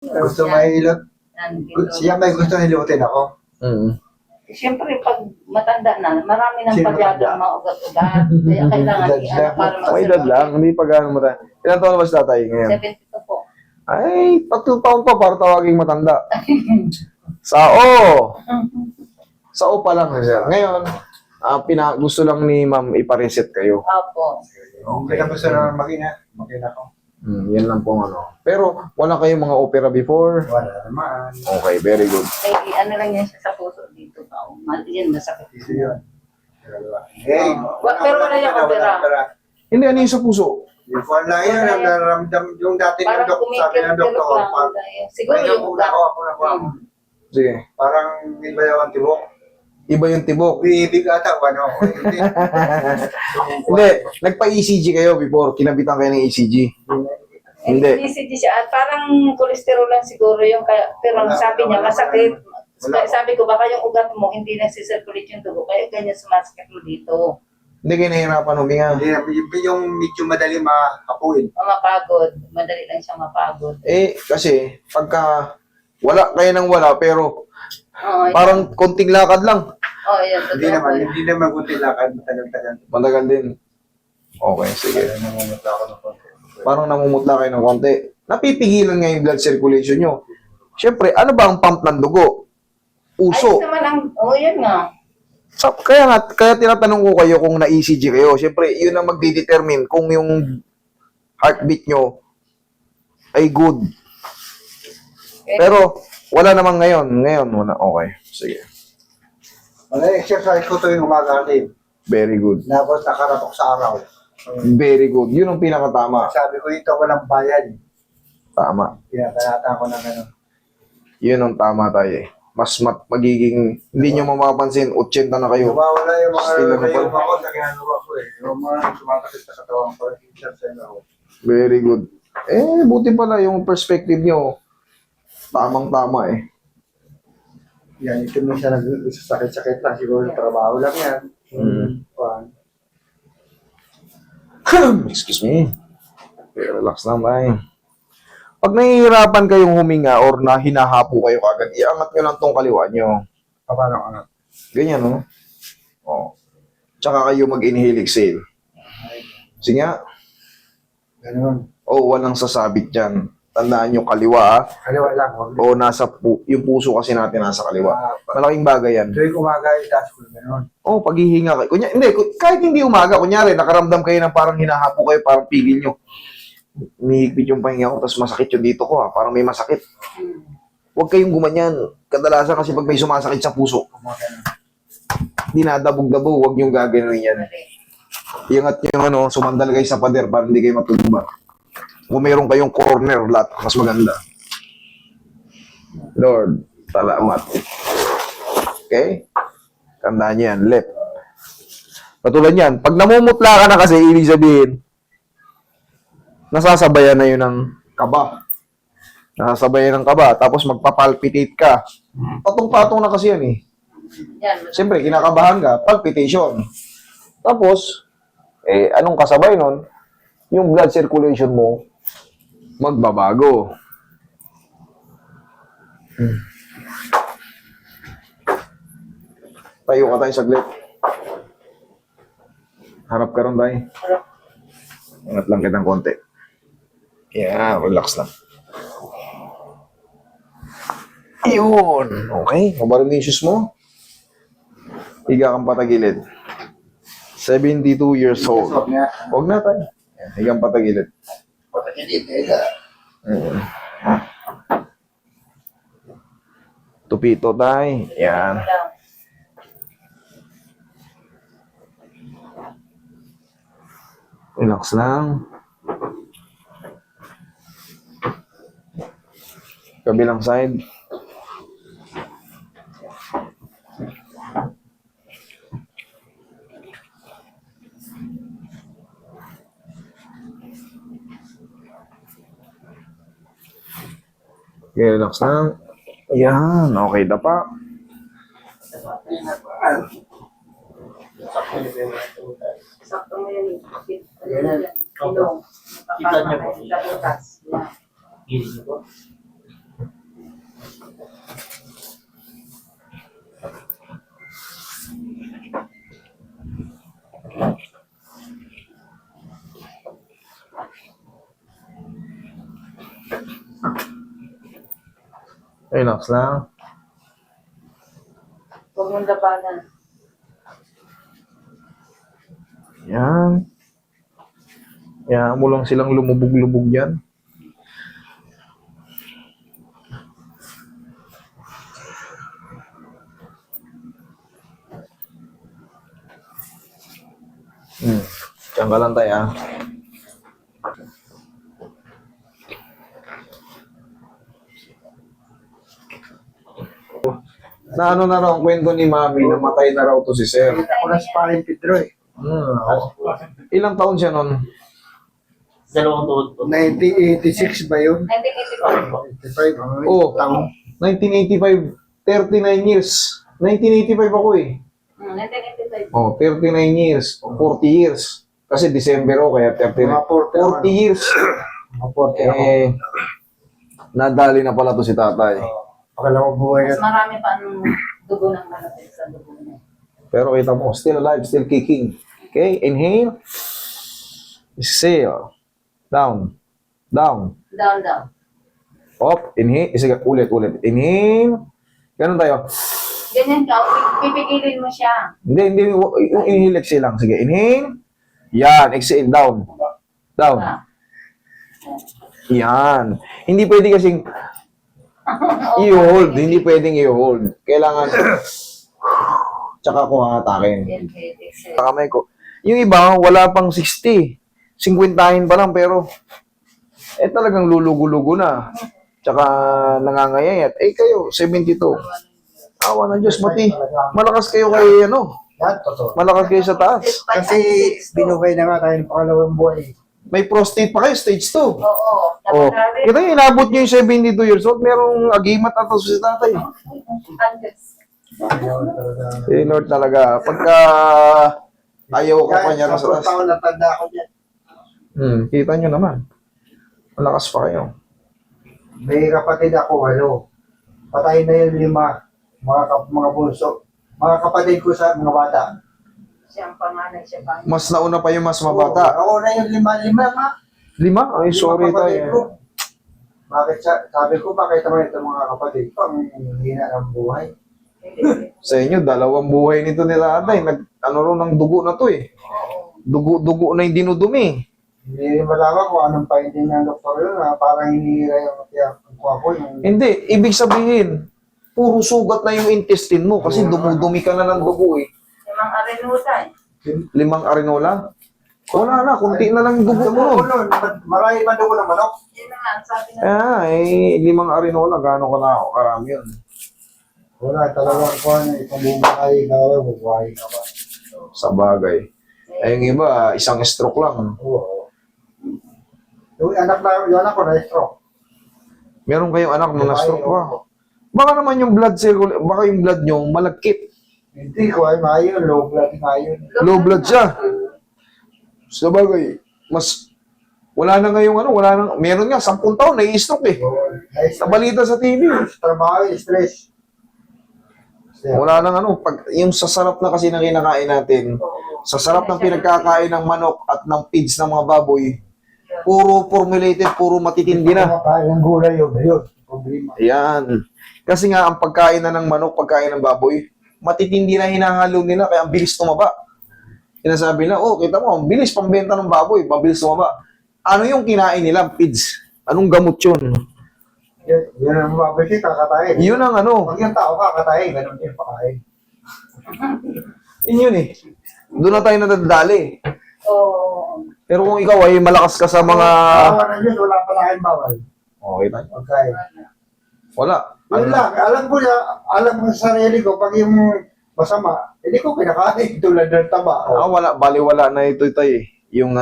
Gusto mahilot. Siya may gusto hilutin ako. Mm. Siyempre, pag matanda na, marami ng Sino pagyado matanda? ng mga ugat-ugat. Kaya kailangan Edad i-ano lang. para May edad lang, hindi pa gano'ng matanda. Ilan taon na ba si tatay ngayon? 72 po. Ay, 3 taon pa para tawaging matanda. Sao! Sao pa lang siya. Ngayon, gusto lang ni ma'am ipareset kayo. Opo. Hindi na gusto na makina ko. Yan lang pong ano. Pero wala kayong mga opera before? Wala naman. Okay, very good. May ano lang yan siya sa puso dito. Yan, masakit. Ito yun. Hey, Pero wala yung opera. Hindi, ano yung sa puso? Yung kung lang yun, ang nararamdam, yung dati ng Parang doktor, sabi ng kumikil-kilot doktor, lang. Siguro yung ugat. ako. Sige. Parang iba yung tibok. Iba yung tibok. Bibig ata, ano? Hindi. Hindi, nagpa-ECG kayo before, kinabitan kayo ng ECG. Hindi. ECG siya. At parang cholesterol lang siguro yung kaya, pero Wala, sabi niya wala, masakit. wala. Kaya sabi ko baka yung ugat mo hindi nagsi-circulate yung dugo kaya ganyan sumasakit mo dito. Hindi kayo nahihirapan huminga. Yung medyo madali makapuin. Mapagod. Madali lang siyang mapagod. Kasi, pagka wala kayo nang wala, pero Oo, parang konting lakad lang. oh, yan. Hindi naman kunti lakad, matagal-tagal. Matagal din. Okay, sige. Namumutla ako ng konti. Parang namumutla kayo ng konti. Napipigilan nga yung blood circulation nyo. Siyempre, ano ba ang pump ng dugo? Uso. Ayos naman ang, yan nga. Kaya tinatanong ko kayo kung na-ECG kayo. Siyempre, yun ang magdidetermine kung yung heartbeat nyo ay good. Pero, wala namang ngayon. Ngayon, wala. Okay. Sige. Mag-exercise ko tuwing umaga din. Very good. Tapos nakaratok sa araw. Very good. Yun ang pinakatama. Sabi ko dito, walang bayad. Tama. Pinatalata ko na gano'n. Yun ang tama tayo eh. Magiging, hindi nyo mapapansin, 80 na kayo. Nawawala yung mga Still ano pa? yung ako sa ginagawa ko eh. Yung mga sumakit sa katawan ko, exercise ako. Very good. Buti pala yung perspective nyo. Tamang-tama eh. Yan, ito na siya nagsasakit-sakit lang. Siguro yung trabaho lang yan. Kuwan. Excuse me. Relax lang tayo. Pag nahihirapan kayong huminga or na hinahapo kayo kagad, iangat nyo lang tong kaliwa nyo. Paano anak? Ganyan, no? Oh. Tsaka kayo mag-inhale, exhale. Sige nga. Ganun. Walang sasabit dyan. Tandaan nyo, kaliwa, ah. Kaliwa lang. Huwag Yung puso kasi natin nasa kaliwa. Malaking bagay yan. tuwing umaga, itaas ko ganun. Paghihinga kayo. Kahit hindi umaga, kunyari, nakaramdam kayo ng parang hinahapo kayo, parang pigil nyo. Umihigpit yung pahinga ko, tapos masakit yung dito ko, parang may masakit. Huwag kayong gumanyan. Kadalasan kasi pag may sumasakit sa puso, dinadabog-dabog, huwag yung gagawin yan. Iangat nyo sumandal kayo sa pader para hindi kayo matulumba. Kung meron kayong corner lot, mas maganda. Lord, salamat. Okay? Tandaan nyo yan, left. Katulad yan, pag namumutla ka na kasi, ibig sabihin, nasasabayan na yun ng kaba. Nasasabayan ng kaba, tapos magpapalpitate ka. Patong-patong na kasi yan eh. Yan. Siyempre, kinakabahan ka, palpitation. Tapos, anong kasabay nun? Yung blood circulation mo, magbabago. Tayo ka tayo saglit. Harap ka rin tayo. Angat lang kitang konti. Relax lang. Yun. Okay. Mabarin yung issues mo. Higa kang patagilid. 72 years old. Huwag na tayo. Higa kang patagilid. Patakilit, ega. Tupito tayo. Yan. Relax lang. Kabilang side. Okay, relax lang. Yan, okay na pa. Sakto mo yun. Ilong. Kita niyo po. Sa butas. Yan. Gilid niyo po. Relax lang. Huwag mong labanan. Yan. Yan mo lang silang lumubog-lubog yan. Diyan ka lang tayo, ah. Na ano na raw ang kwento ni Mami, namatay na raw to si Sir. Ako na sa parin Pedro eh. Ilang taon siya nun? Dalawang tuhod po. 1986 ba yun? 85. 1985. Oh, Taon. 1985, 39 years. 1985 ako eh. 1985. Oh, 39 years. O 40 years. Kasi December ako, kaya 39. Mga 40 years. Mga 40 ako. Eh, nadali na pala to si tatay. Pakala ko buhay Mas yan. marami pa ang dugo ng malapit sa dugo niya. Pero kita mo, still alive, still kicking. Okay, inhale. Exhale. Down. Down. Down, down. Up. Inhale. Sige, ulit. Inhale. Ganun tayo. Ganyan ka, pipigilin mo siya. Hindi. Yung inhale, exhale lang. Sige, inhale. Yan. Exhale. Down. Down. Ah. Yan. Hindi pwede kasing i-hold. Hindi pwedeng i-hold. Kailangan tsaka ko hatakin. Inhale, exhale. Sa kamay ko. Yung iba, wala pang 60. 50 pa lang, pero talagang lulugo-lugo na. Tsaka nangangayayat. Kayo, 72. Awa ng Diyos, mati. Malakas kayo kay, Yan, totoo. malakas kayo sa taas. Kasi binugay na nga tayo ng pangalawang buhay. May prostate pa kayo, stage 2. Oo. Oh. Napanari. Kita yung inabot nyo yung 72 years old, merong agimat at si tatay. Andes. Ayaw talaga. Si Lord talaga. Pagka ayaw ka pa niya sa 10 taas. taon na tanda ako dyan. Kita nyo naman. Malakas pa kayo. May kapatid ako, patay na yung 5. Mga bunso. Mga kapatid ko sa mga bata. Siya ang panganay, siya pa. Mas nauna pa yung mas mabata. Ako na yung 5 nga. 5? Ay, sorry kapatid tayo. ko. Bakit sabi ko, bakit naman ito mga kapatid ko ang hina ng buhay? Sa inyo, 2 buhay nito nila atay. Ano rin ng dugo na to eh. Dugo na yung dinudumi. Hindi rin malaman kung anong finding ng doktor yun. Parang hinihira yung ako. Hindi, ibig sabihin, puro sugat na yung intestine mo kasi dumudumi ka na ng dugo eh. Limang arinutan. 5 arenola? Wala na, kunti na lang yung dugo mo nun. Marami pa dugo ng manok. Yun na nga, ang sabi na. 5 arenola, gaano ka na karami yun. Wala talagang kung itong buhay ka, buhay ka ba? Sa bagay. Yung iba, isang stroke lang. Oo. Yung anak ko na-stroke. Meron kayong anak na na-stroke pa. Baka naman yung blood circulation, baka yung blood nyo malagkit. Hindi ko ay mayon, low blood mayon. Low blood siya. Sa bagay, wala na ngayong wala na, meron nga, 10 taon, nai-stroke eh. Nabalita sa TV. Trabaho, stress. Wala nang pag, yung sa sarap na kasi na kinakain natin, sa sarap ng pinagkakain ng manok at ng feeds ng mga baboy, puro formulated, puro matitindi na. Kumakain ng gulay yun. Problema. Ayan. Kasi nga, ang pagkain na ng manok, pagkain ng baboy, matitindi na hinahalo nila, kaya ang bilis tumaba. Sinasabi nila, kita mo, ang bilis pambenta ng baboy, mabilis tumaba. Ano yung kinain nila, feeds? Anong gamot yun? Yun ang mababalik, kakatayin. Yun ang Pag yung tao kakatayin, ganun yung pakain. yun eh. Doon na tayo nadadali. Oo. Pero kung ikaw ay malakas ka sa mga... Awa ng Diyos, wala pa tayong bawal. Okay tayo. Pagkain. Wala. Yun lang, alam ko sa sarili ko, pag yung masama, hindi ko kinakain tulad ng taba. Wala. Baliwala na ito tayo eh. Yung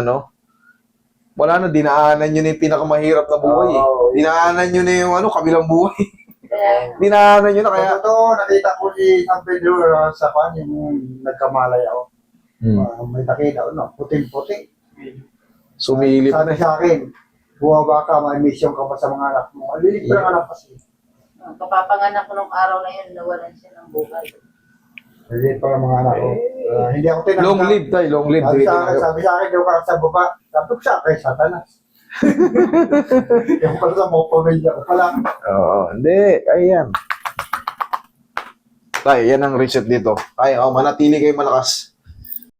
wala na, dinaanan nyo na yung pinakamahirap na buhay eh. Oo. Dinaanan nyo na yung kabilang buhay. Kaya, Dinaanan nyo na kaya... Kaya totoo, nakita ko si San Pedro sa pan, yung nagkamalay ako. May nakita ko, puting-puting. Sumilip na. Sabi sa akin, buwaba ka, may mission ka pa sa mga anak mo. Alilig pa ang anak kasi. Kapapanganak ko nung araw na yun, nawalan siya ng buhay. Hindi pa ang mga anak ko. Hindi ako tinanggap. Long live tayo, long live. Sabi sa akin, daw ka sa baba. Sabi ko sa akin, satanas. Yung pala sa mga pamilya ko pala. Oo, hindi. Ayan. Tayo, yan ang reset dito. Tayo, manatili kayo malakas.